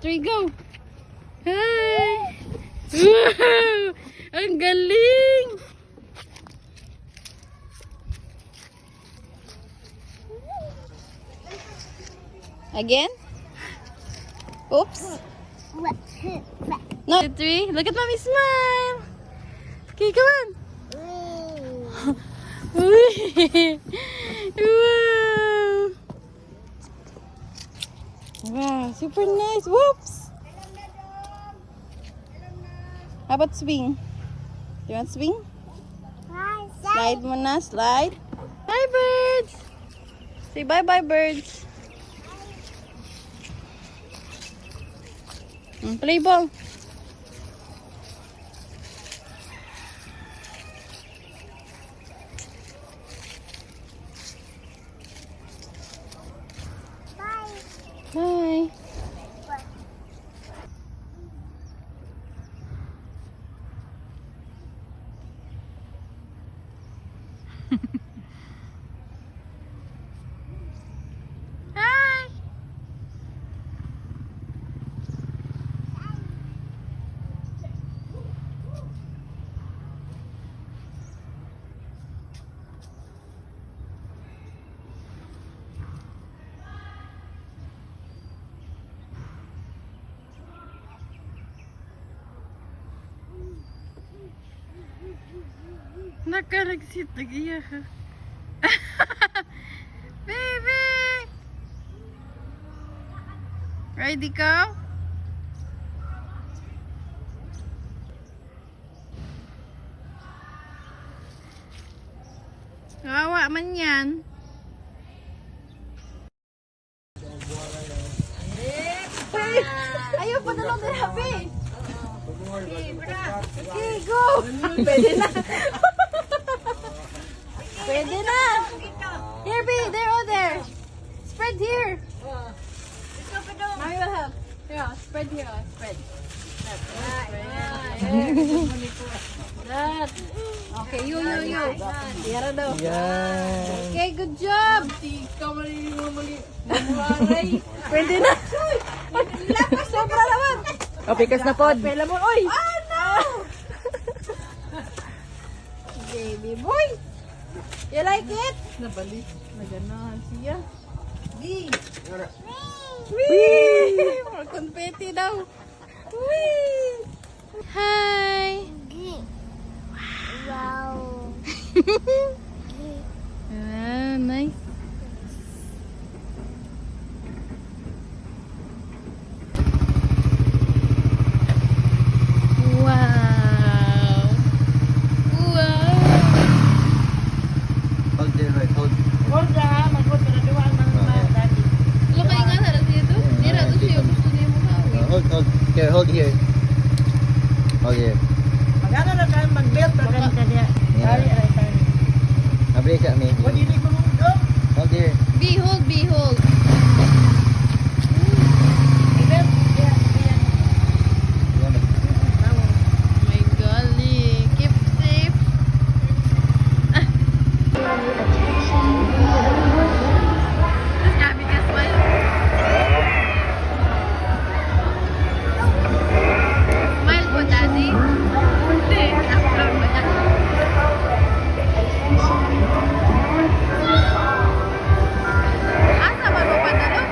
3, go! Hi! Wow! Ang galing! Again? Oops! No, 3. Look at mommy smile! Okay, come on! Wow! Wow, super nice! Whoops! How about swing? Do you want swing? Slide muna, slide. Bye, birds! Say bye-bye, birds. Play ball. Bye. Hi. Nakaragsit lagi ya. Baby! Ready ka? Kawawa man yan. Ayaw pa na lang din happy. Okay, go! Pwede na. Pwede na. Here, be. There, oh, there. Spread here. Mommy will help. Here, spread here. Spread. That. Okay, you. Yara daw. Okay, good job. Pwede na. Sobra naman. O, pikas na pod. Pela mo. Oy! Oh, no! Baby boy. You like it? Nabalik. Naganahan siya. Wee! Wee! More confetti daw. Wee! Hi! Wow. Ah, nice. Wow! Wow! Hold there, right, hold. Hold na, mag-hold ka na duwaan mga daddy. Wala kayo nga na dito? Dira, gusto yung gusto niyo mo Hold. Here, hold here. Hold here. Magana na kayo mag-build pa kan ka diya. Ari tayo. Abri siya, may. Wa dili ko mo do. Hold here. Behold. I-build. Yeah. Yan. My golly. Keep safe. This Gabby can smile. Smile po, daddy. Hindi. After ba yan? Asa ba mo pa dalo?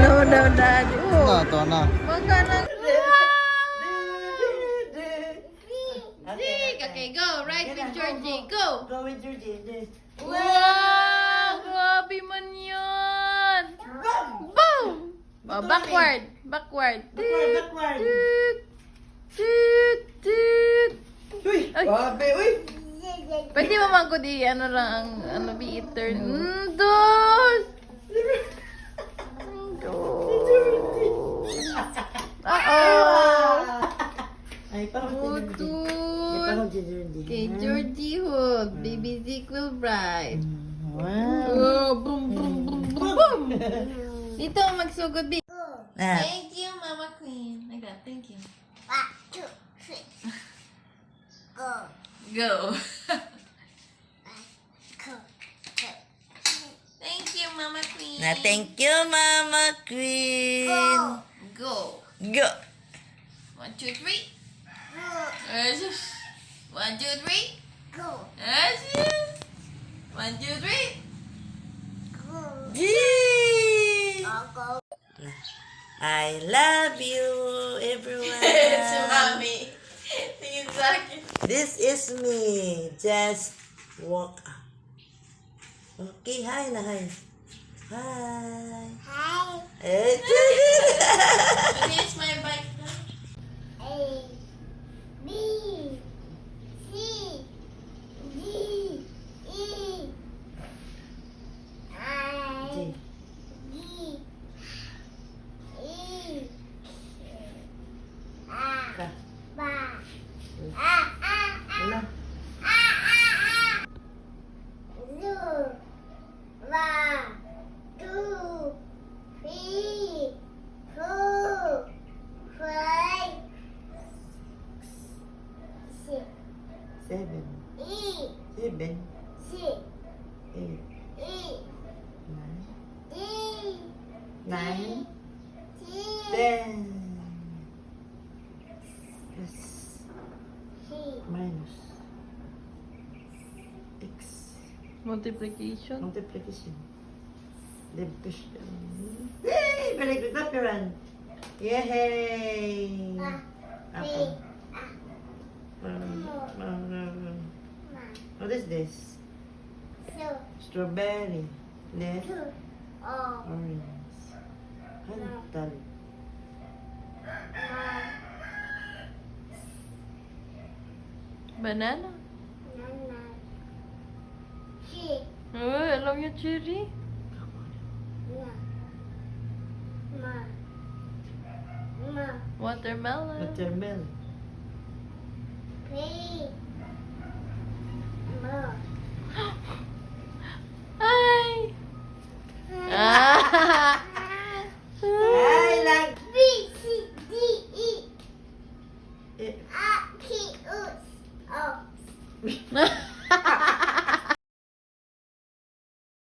No, daddy. Na, to na. Baka na. Zeke! Okay, go. Right with Georgie. Go! Go with your Gigi. Wow! Grabe man yun! Boom! Oh, backward. Backward. Toot! Toot! Uy, Ay. grabe, uy. Pwede mo man ko di, ano lang, ang, turn. Dos! Uh-oh! Ay, parang Utut! parang Gigi. Okay, Georgie Hood. Baby Zeke will ride. Wow. Oh, boom, boom, boom, boom, boom! Dito, magsugod, baby. Ah. Thank you, Mama Queen. Like that, thank you. Go. Thank you, Mama Queen. Na thank you, Mama Queen. Go. Go. 1, 2, 3. Yes. 1, 2, 3. Yes. 1, 2, 3. Gee. I love you, everyone. Si Mami. Tingin sa akin. This is me. Just walk up. Okay, hi na, hi. Hi. Eh, This is my bike. G. Ka. Wala. Seven. Seven. Eight. Nine. 10. Plus. Minus. X. Multiplication. Multiplication. Division. Yay! Very good. Clap your hand. Yay! Apple. What is this? Strawberry. Left. Orange. Hantal. Banana. Oh, alam niyo cherry? Watermelon. Watermelon. Pig.